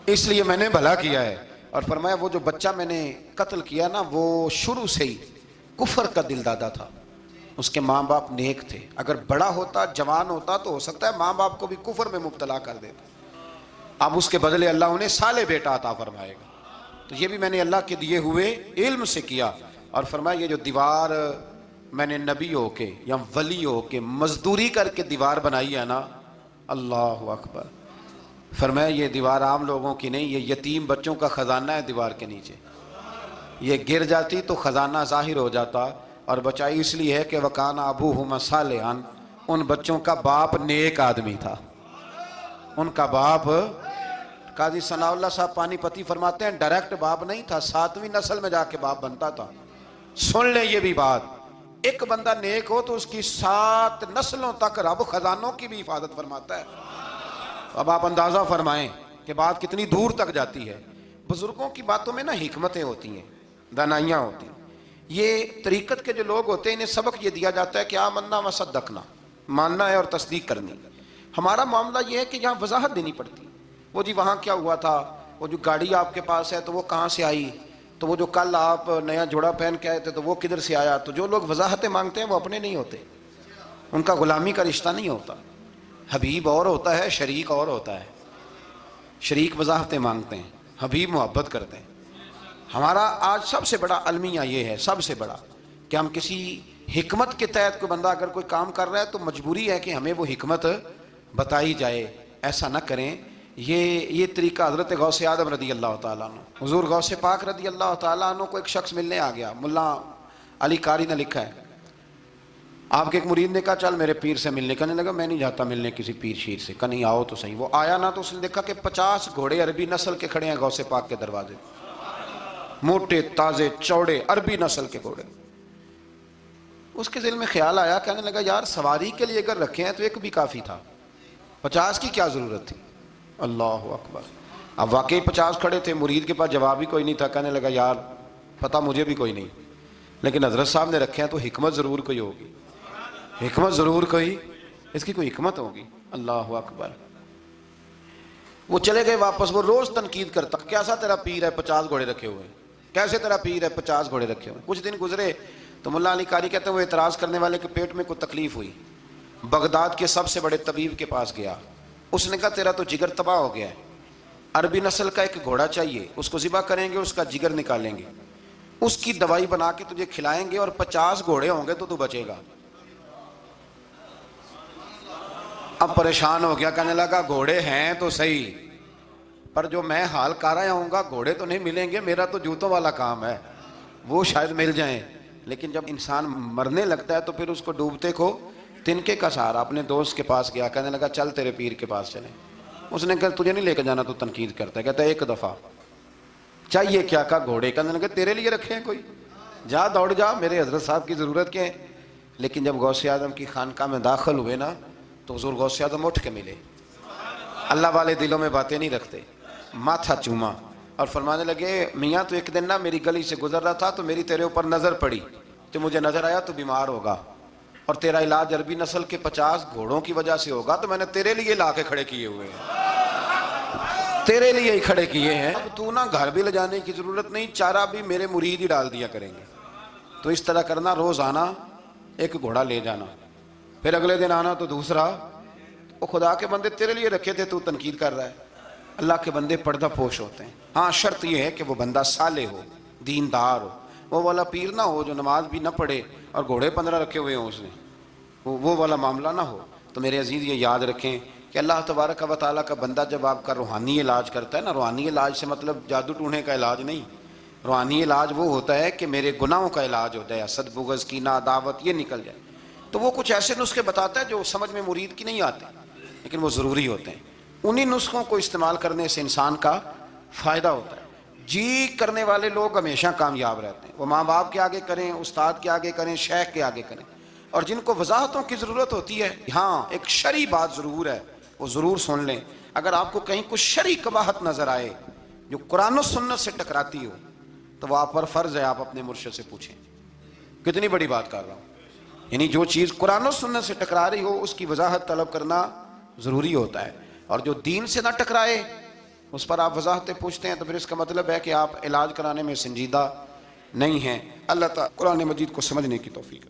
اس لیے میں نے بھلا کیا ہے۔ اور فرمایا وہ جو بچہ میں نے قتل کیا نا وہ شروع سے ہی کفر کا دل دادا تھا، اس کے ماں باپ نیک تھے، اگر بڑا ہوتا جوان ہوتا تو ہو سکتا ہے ماں باپ کو بھی کفر میں مبتلا کر دیتا، اب اس کے بدلے اللہ انہیں صالح بیٹا عطا فرمائے گا، تو یہ بھی میں نے اللہ کے دیے ہوئے علم سے کیا۔ اور فرمایا یہ جو دیوار میں نے نبی ہو کے یا ولی ہو کے مزدوری کر کے دیوار بنائی ہے نا، اللہ اکبر، فرمایا یہ دیوار عام لوگوں کی نہیں، یہ یتیم بچوں کا خزانہ ہے دیوار کے نیچے، یہ گر جاتی تو خزانہ ظاہر ہو جاتا، اور بچائی اس لیے ہے کہ وَكَانَ أَبُوهُمَا صَالِحًا، ان بچوں کا باپ نیک آدمی تھا، ان کا باپ۔ قاضی ثناء اللہ صاحب پانی پتی فرماتے ہیں ڈائریکٹ باپ نہیں تھا، 7ویں نسل میں جا کے باپ بنتا تھا۔ سن لیں یہ بھی بات، ایک بندہ نیک ہو تو اس کی 7 نسلوں تک رب خزانوں کی بھی حفاظت فرماتا ہے۔ اب آپ اندازہ فرمائیں کہ بات کتنی دور تک جاتی ہے۔ بزرگوں کی باتوں میں نا حکمتیں ہوتی ہیں، دانائیاں ہوتی ہیں۔ یہ طریقت کے جو لوگ ہوتے ہیں انہیں سبق یہ دیا جاتا ہے کہ آمنا و صدقنا، ماننا ہے اور تصدیق کرنی۔ ہمارا معاملہ یہ ہے کہ یہاں وضاحت دینی پڑتی، وہ جی وہاں کیا ہوا تھا، وہ جو گاڑی آپ کے پاس ہے تو وہ کہاں سے آئی، تو وہ جو کل آپ نیا جوڑا پہن کے آئے تھے تو وہ کدھر سے آیا۔ تو جو لوگ وضاحتیں مانگتے ہیں وہ اپنے نہیں ہوتے، ان کا غلامی کا رشتہ نہیں ہوتا، حبیب اور ہوتا ہے شریک اور ہوتا ہے۔ شریک وضاحتیں مانگتے ہیں، حبیب محبت کرتے ہیں۔ ہمارا آج سب سے بڑا المیہ یہ ہے، سب سے بڑا، کہ ہم کسی حکمت کے تحت کوئی بندہ اگر کوئی کام کر رہا ہے تو مجبوری ہے کہ ہمیں وہ حکمت بتائی جائے، ایسا نہ کریں۔ یہ طریقہ حضرت غوث اعظم رضی اللہ تعالیٰ عنہ، حضور غوث پاک رضی اللہ تعالیٰ عنہ کو ایک شخص ملنے آ گیا، ملا علی قاری نے لکھا ہے، آپ کے ایک مرید نے کہا چل میرے پیر سے ملنے، کہنے لگا میں نہیں جاتا ملنے کسی پیر شیر سے، کہا نہیں آؤ تو صحیح۔ وہ آیا نا تو اس نے دیکھا کہ 50 گھوڑے عربی نسل کے کھڑے ہیں غوث پاک کے دروازے، موٹے تازے چوڑے عربی نسل کے گھوڑے۔ اس کے دل میں خیال آیا، کہنے لگا یار سواری کے لیے اگر رکھے ہیں تو ایک بھی کافی تھا، 50 کی کیا ضرورت تھی۔ اللہ اکبر۔ اب واقعی 50 کھڑے تھے، مرید کے پاس جواب ہی کوئی نہیں تھا، کہنے لگا یار پتہ مجھے بھی کوئی نہیں، لیکن حضرت صاحب نے رکھے ہیں تو حکمت ضرور کوئی ہوگی، حکمت ضرور کوئی، اس کی کوئی حکمت ہوگی۔ اللہ اکبر۔ وہ چلے گئے واپس، وہ روز تنقید کرتا کیسا تیرا پیر ہے 50 گھوڑے رکھے ہوئے، کیسے تیرا پیر ہے 50 گھوڑے رکھے ہوئے۔ کچھ دن گزرے تو ملا علی قاری کہتے ہیں وہ اعتراض کرنے والے کے پیٹ میں کوئی تکلیف ہوئی، بغداد کے سب سے بڑے طبیب کے پاس گیا، اس نے کہا تیرا تو جگر تباہ ہو گیا ہے، عربی نسل کا ایک گھوڑا چاہیے، اس کو ذبح کریں گے، اس کا جگر نکالیں گے، اس کی دوائی بنا کے تجھے کھلائیں گے اور 50 گھوڑے ہوں گے تو بچے گا۔ اب پریشان ہو گیا، کہنے لگا گھوڑے ہیں تو صحیح، پر جو میں حال کر رہا ہوں گا گھوڑے تو نہیں ملیں گے، میرا تو جوتوں والا کام ہے، وہ شاید مل جائیں۔ لیکن جب انسان مرنے لگتا ہے تو پھر اس کو ڈوبتے کو تنکے کا سہارا۔ اپنے دوست کے پاس گیا، کہنے لگا چل تیرے پیر کے پاس چلیں۔ اس نے کہا تجھے نہیں لے کے جانا، تو تنقید کرتا ہے، کہتا ہے ایک دفعہ چاہیے کیا، کہا گھوڑے، کہنے لگا تیرے لیے رکھے ہیں کوئی، جا دوڑ جا، میرے حضرت صاحب کی ضرورت کیا ہے۔ لیکن جب غوث اعظم کی خانقاہ میں داخل ہوئے نا تو حضور غوث اعظم اٹھ کے ملے، اللہ والے دلوں میں باتیں نہیں رکھتے، ماتھا چوما اور فرمانے لگے میاں تو ایک دن نا میری گلی سے گزر رہا تھا تو میری تیرے اوپر نظر پڑی، تو مجھے نظر آیا تو بیمار ہوگا اور تیرا علاج عربی نسل کے 50 گھوڑوں کی وجہ سے ہوگا تو میں نے تیرے لیے لا کے کھڑے کیے ہوئے ہیں، تیرے لیے ہی کھڑے کیے ہیں۔ اب تو نہ گھر بھی لے جانے کی ضرورت نہیں، چارہ بھی میرے مرید ہی ڈال دیا کریں گے۔ تو اس طرح کرنا، روز آنا ایک گھوڑا لے جانا، پھر اگلے دن آنا تو دوسرا۔ وہ خدا کے بندے تیرے لیے رکھے تھے، تو تنقید کر رہا ہے۔ اللہ کے بندے پردہ پوش ہوتے ہیں۔ ہاں شرط یہ ہے کہ وہ بندہ صالح ہو، دیندار ہو، وہ والا پیر نہ ہو جو نماز بھی نہ پڑھے اور گھوڑے 15 رکھے ہوئے ہوں اس نے، وہ والا معاملہ نہ ہو۔ تو میرے عزیز یہ یاد رکھیں کہ اللہ تبارک و تعالیٰ کا بندہ جب آپ کا روحانی علاج کرتا ہے نا، روحانی علاج سے مطلب جادو ٹونے کا علاج نہیں، روحانی علاج وہ ہوتا ہے کہ میرے گناہوں کا علاج ہو جائے، حسد بغض کینہ عداوت یہ نکل جائے۔ تو وہ کچھ ایسے نسخے بتاتا ہے جو سمجھ میں مرید کی نہیں آتے، لیکن وہ ضروری ہوتے ہیں۔ انہی نسخوں کو استعمال کرنے سے انسان کا فائدہ ہوتا ہے۔ جی کرنے والے لوگ ہمیشہ کامیاب رہتے ہیں، وہ ماں باپ کے آگے کریں، استاد کے آگے کریں، شیخ کے آگے کریں۔ اور جن کو وضاحتوں کی ضرورت ہوتی ہے، ہاں ایک شرعی بات ضرور ہے، وہ ضرور سن لیں۔ اگر آپ کو کہیں کچھ شرعی قباحت نظر آئے جو قرآن و سنت سے ٹکراتی ہو، تو وہ آپ پر فرض ہے آپ اپنے مرشد سے پوچھیں۔ کتنی بڑی بات کر رہا ہوں، یعنی جو چیز قرآن و سنت سے ٹکرا رہی ہو اس کی وضاحت طلب کرنا ضروری ہوتا ہے، اور جو دین سے نہ ٹکرائے اس پر آپ وضاحتیں پوچھتے ہیں، تو پھر اس کا مطلب ہے کہ آپ علاج کرانے میں سنجیدہ نہیں ہیں۔ اللہ تعالیٰ قرآن مجید کو سمجھنے کی توفیق